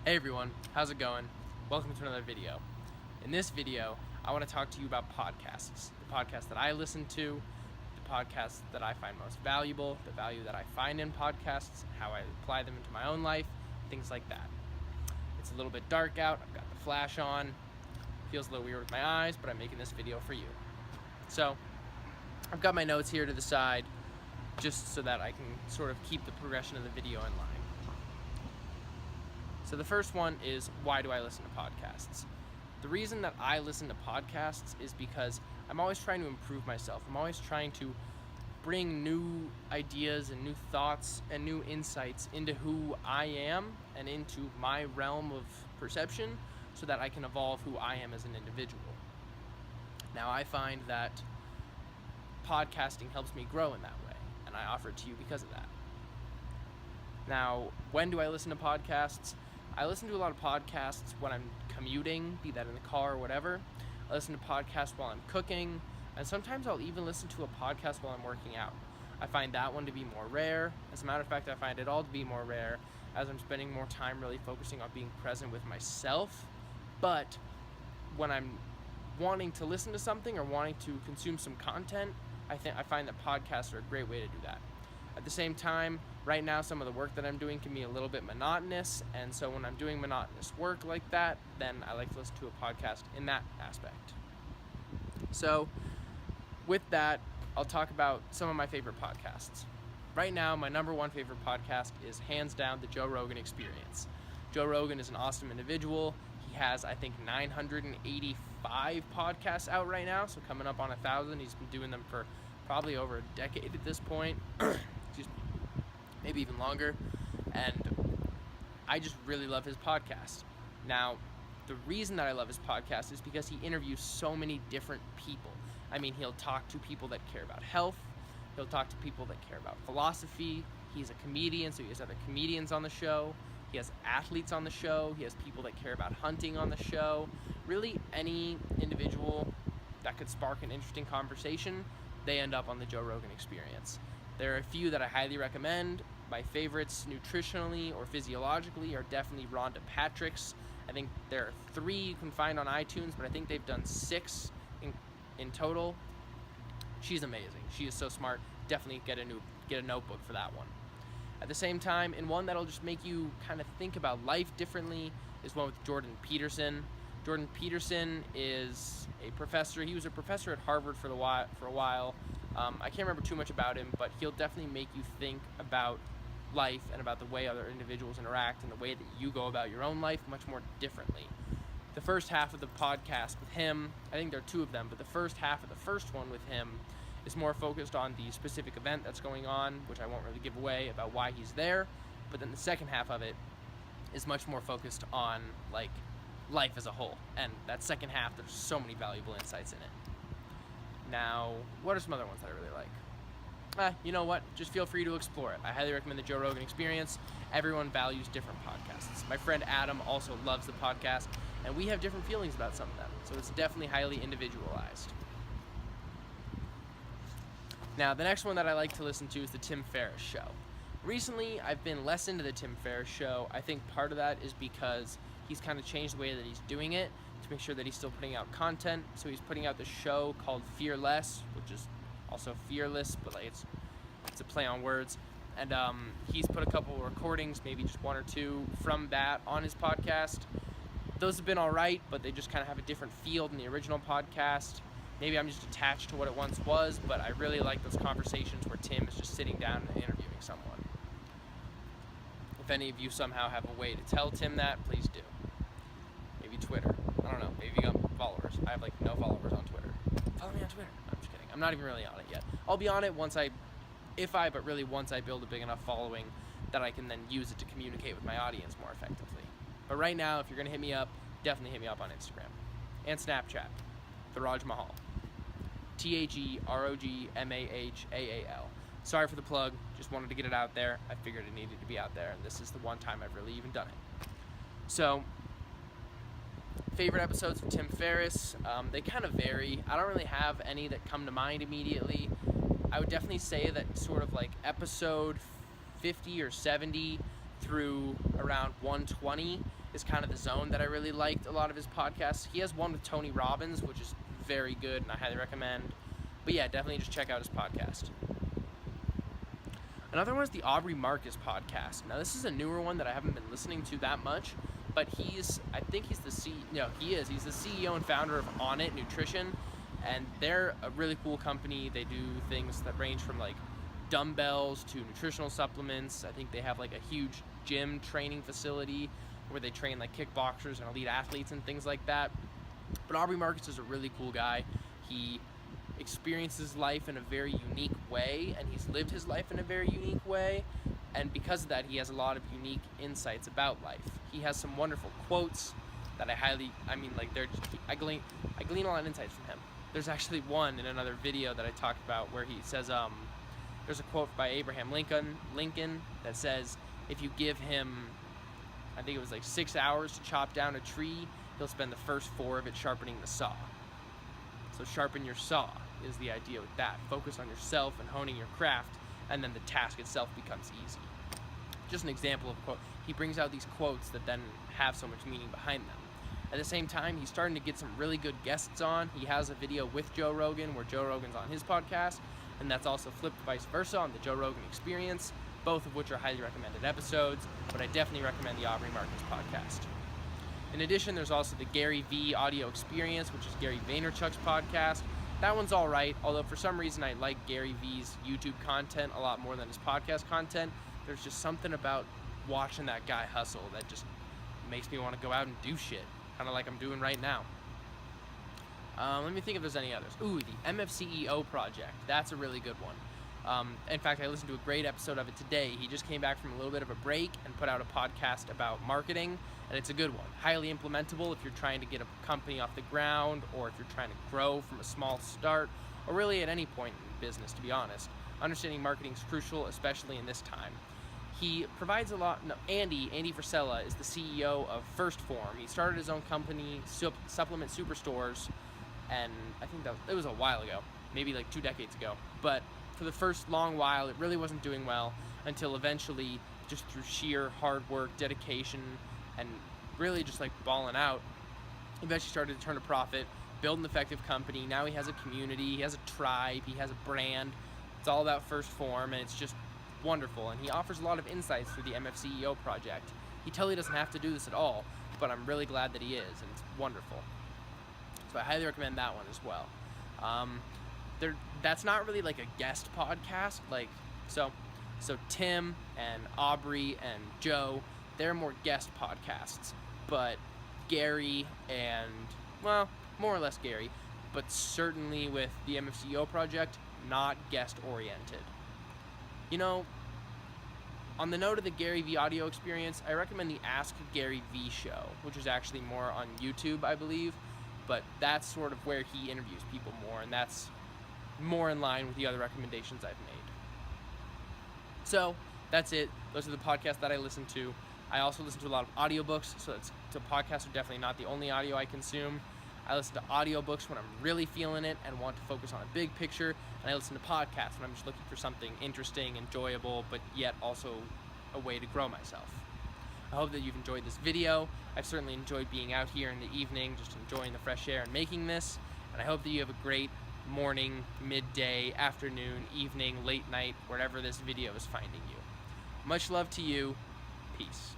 Hey everyone, how's it going? Welcome to another video. In this video, I want to talk to you about podcasts. The podcasts that I listen to, the podcasts that I find most valuable, the value that I find in podcasts, how I apply them into my own life, things like that. It's a little bit dark out, I've got the flash on, feels a little weird with my eyes, but I'm making this video for you. So, I've got my notes here to the side, just so that I can sort of keep the progression of the video in line. So the first one is, why do I listen to podcasts? The reason that I listen to podcasts is because I'm always trying to improve myself. I'm always trying to bring new ideas and new thoughts and new insights into who I am and into my realm of perception so that I can evolve who I am as an individual. Now, I find that podcasting helps me grow in that way, and I offer it to you because of that. Now, when do I listen to podcasts? I listen to a lot of podcasts when I'm commuting, be that in the car or whatever. I listen to podcasts while I'm cooking, and sometimes I'll even listen to a podcast while I'm working out. I find that one to be more rare. As a matter of fact, I find it all to be more rare as I'm spending more time really focusing on being present with myself. But when I'm wanting to listen to something or wanting to consume some content, I find that podcasts are a great way to do that. At the same time, right now some of the work that I'm doing can be a little bit monotonous, and so when I'm doing monotonous work like that, then I like to listen to a podcast in that aspect. So with that, I'll talk about some of my favorite podcasts. Right now, my number one favorite podcast is hands down the Joe Rogan Experience. Joe Rogan is an awesome individual. He has, I think, 985 podcasts out right now, so coming up on 1,000. He's been doing them for probably over a decade at this point. Excuse me, maybe even longer, and I just really love his podcast. Now, the reason that I love his podcast is because he interviews so many different people. I mean, he'll talk to people that care about health, he'll talk to people that care about philosophy, he's a comedian, so he has other comedians on the show, he has athletes on the show, he has people that care about hunting on the show. Really, any individual that could spark an interesting conversation, they end up on the Joe Rogan Experience. There are a few that I highly recommend. My favorites nutritionally or physiologically are definitely Rhonda Patrick's. I think there are 3 you can find on iTunes, but I think they've done 6 in total. She's amazing. She is so smart. Definitely get a notebook for that one. At the same time, and one that'll just make you kind of think about life differently, is one with Jordan Peterson. Jordan Peterson is a professor. He was a professor at Harvard for a while. I can't remember too much about him, but he'll definitely make you think about life and about the way other individuals interact and the way that you go about your own life much more differently. The first half of the podcast with him, I think there are 2 of them, but the first half of the first one with him is more focused on the specific event that's going on, which I won't really give away about why he's there. But then the second half of it is much more focused on like life as a whole. And that second half, there's so many valuable insights in it. Now, what are some other ones that I really like? You know what? Just feel free to explore it. I highly recommend the Joe Rogan Experience. Everyone values different podcasts. My friend Adam also loves the podcast, and we have different feelings about some of them. So it's definitely highly individualized. Now, the next one that I like to listen to is the Tim Ferriss Show. Recently, I've been less into the Tim Ferriss Show. I think part of that is because he's kind of changed the way that he's doing it to make sure that he's still putting out content. So he's putting out this show called Fearless, which is also fearless, but like it's a play on words. And he's put a couple of recordings, maybe just 1 or 2 from that on his podcast. Those have been all right, but they just kind of have a different feel than the original podcast. Maybe I'm just attached to what it once was, but I really like those conversations where Tim is just sitting down and interviewing someone. If any of you somehow have a way to tell Tim that, please do. Maybe Twitter. I don't know. Maybe you got followers. I have like no followers on Twitter. Follow me on Twitter. No, I'm just kidding. I'm not even really on it yet. I'll be on it once I build a big enough following that I can then use it to communicate with my audience more effectively. But right now, if you're going to hit me up, definitely hit me up on Instagram and Snapchat. Tharaj Mahal. THEROGMAHAAL. Sorry for the plug. Just wanted to get it out there. I figured it needed to be out there, and this is the one time I've really even done it. So, favorite episodes of Tim Ferriss, they kind of vary. I don't really have any that come to mind immediately. I would definitely say that sort of like episode 50 or 70 through around 120 is kind of the zone that I really liked a lot of his podcasts. He has one with Tony Robbins, which is very good and I highly recommend. But yeah, definitely just check out his podcast. Another one is the Aubrey Marcus podcast. Now this is a newer one that I haven't been listening to that much, but he's the CEO and founder of On It Nutrition, and they're a really cool company. They do things that range from like dumbbells to nutritional supplements. I think they have like a huge gym training facility where they train like kickboxers and elite athletes and things like that. But Aubrey Marcus is a really cool guy. He experiences life in a very unique way, and he's lived his life in a very unique way, and because of that he has a lot of unique insights about life. He has some wonderful quotes that I glean a lot of insights from him. There's actually one in another video that I talked about where he says there's a quote by Abraham Lincoln that says, if you give him, I think it was like 6 hours to chop down a tree, he'll spend the first 4 of it sharpening the saw. So sharpen your saw is the idea with that. Focus on yourself and honing your craft, and then the task itself becomes easy. Just an example of a quote. He brings out these quotes that then have so much meaning behind them. At the same time, he's starting to get some really good guests on. He has a video with Joe Rogan where Joe Rogan's on his podcast, and that's also flipped vice versa on the Joe Rogan Experience, both of which are highly recommended episodes, but I definitely recommend the Aubrey Marcus podcast. In addition, there's also the Gary V Audio Experience, which is Gary Vaynerchuk's podcast. That one's all right, although for some reason I like Gary V's YouTube content a lot more than his podcast content. There's just something about watching that guy hustle that just makes me want to go out and do shit, kind of like I'm doing right now. Let me think if there's any others. Ooh, the MFCEO Project. That's a really good one. In fact, I listened to a great episode of it today. He just came back from a little bit of a break and put out a podcast about marketing, and it's a good one. Highly implementable if you're trying to get a company off the ground, or if you're trying to grow from a small start, or really at any point in business, to be honest. Understanding marketing is crucial, especially in this time. He provides a lot. No, Andy Frisella is the CEO of First Form. He started his own company, Supplement Superstores, and I think it was a while ago, maybe like 2 decades ago. But for the first long while, it really wasn't doing well until eventually, just through sheer hard work, dedication, and really just like balling out, he eventually started to turn a profit, build an effective company. Now he has a community, he has a tribe, he has a brand. It's all about First Form, and it's just wonderful. And he offers a lot of insights through the MFCEO project. He totally doesn't have to do this at all, but I'm really glad that he is, and it's wonderful. So I highly recommend that one as well. That's not really like a guest podcast, so Tim and Aubrey and Joe, they're more guest podcasts, but Gary and, well, more or less Gary, but certainly with the MFCEO project, not guest oriented. You know, on the note of the Gary V Audio Experience, I recommend the Ask Gary V show, which is actually more on YouTube, I believe, but that's sort of where he interviews people more, and that's more in line with the other recommendations I've made. So that's it. Those are the podcasts that I listen to. I also listen to a lot of audiobooks, so podcasts are definitely not the only audio I consume. I listen to audiobooks when I'm really feeling it and want to focus on a big picture, and I listen to podcasts when I'm just looking for something interesting, enjoyable, but yet also a way to grow myself. I hope that you've enjoyed this video. I've certainly enjoyed being out here in the evening, just enjoying the fresh air and making this, and I hope that you have a great morning, midday, afternoon, evening, late night, wherever this video is finding you. Much love to you. Peace.